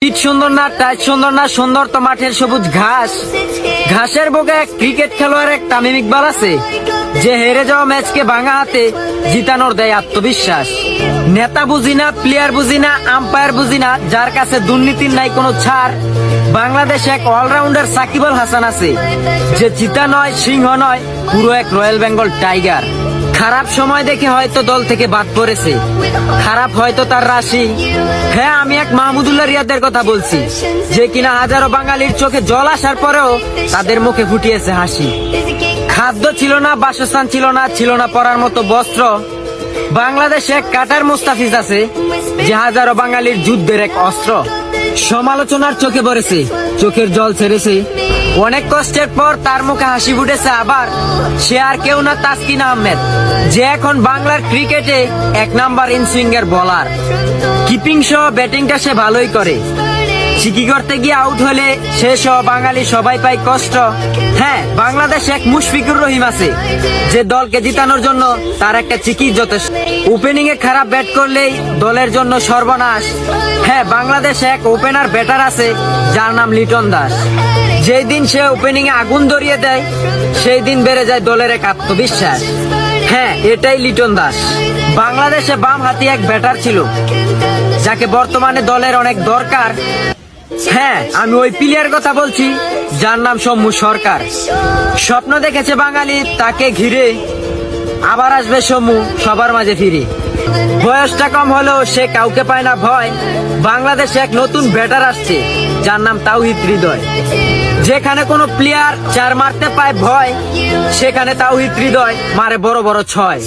Pitch সুন্দর না, tight সুন্দর না, সুন্দর তো মাঠের সবুজ ঘাস। ঘাসের বুকে এক ক্রিকেট খেলোয়াড় এক তামিম ইকবাল আছে, যে হেরে যাওয়া ম্যাচকে ভাঙা হাতে জিতানোর দেয় আত্মবিশ্বাস। নেতা বুঝি না, প্লেয়ার বুঝি না, আম্পায়ার বুঝি না, যার কাছে দুর্নীতির নাই কোনো ছাড়। বাংলাদেশে এক অলরাউন্ডার সাকিব আল হাসান আছে, যে চিতা নয়, সিংহ নয়, পুরো এক রয়্যাল বেঙ্গল টাইগার। খারাপ সময় দেখে হয়তো দল থেকে বাদ পড়েছে, খারাপ হয়তো তার রাশি। হ্যাঁ, আমি এক মাহমুদুল্লাহ রিয়াদের কথা বলছি, যে কিনা হাজারো বাঙালির চোখে জল আসার পরেও তাদের মুখে ফুটিয়েছে হাসি। খাদ্য ছিল না, বাসস্থান ছিল না, ছিল না পরার মতো বস্ত্র। বাংলাদেশে এক কাটার মুস্তাফিজ আছে, যে হাজারো বাঙালির যুদ্ধের এক অস্ত্র। সমালোচনার চোখে পড়েছে, চোখের জল ছেড়েছে, অনেক কষ্টের পর তার মুখে হাসি ফুটেছে আবার। সে আর কেউ না, তাসকিন আহমেদ, যে এখন বাংলার ক্রিকেটে এক নাম্বার ইনসুইঙ্গের বোলার। কিপিং সহ ব্যাটিংটা সে ভালোই করে, চিকি করতে গিয়ে আউট হলে সে সহ বাঙালি সবাই পায় কষ্ট। হ্যাঁ, বাংলাদেশে এক মুশফিকুর রহিম আছে, যে দলকে জিতানোর জন্য তার একটা চিকি যথেষ্ট। ওপেনিং এ খারাপ ব্যাট করলেই দলের জন্য সর্বনাশ। হ্যাঁ, বাংলাদেশে এক ওপেনার ব্যাটার আছে, যার নাম লিটন দাস। যেই দিন সে ওপেনিং এ আগুন ধরিয়ে দেয়, সেই দিন বেড়ে যায় দলের এক আত্মবিশ্বাস। হ্যাঁ, এটাই লিটন দাস। বাংলাদেশে বাম হাতি এক ব্যাটার ছিল, যাকে বর্তমানে দলের অনেক দরকার। হ্যাঁ, আমি ওই প্লেয়ার কথা বলছি, যার নাম সৌম্য সরকার। স্বপ্ন দেখেছে বাঙালি তাকে ঘিরে, আবার আসবে সৌম্য সবার মাঝে ফিরে। বয়সটা কম হলেও সে কাউকে পায় না ভয়। বাংলাদেশে এক নতুন ব্যাটার আসছে, যার নাম তাওহিদ হৃদয়। যেখানে কোনো প্লেয়ার চার মারতে পায় ভয়, সেখানে তাওহিদ হৃদয় মারে বড় বড় ছয়।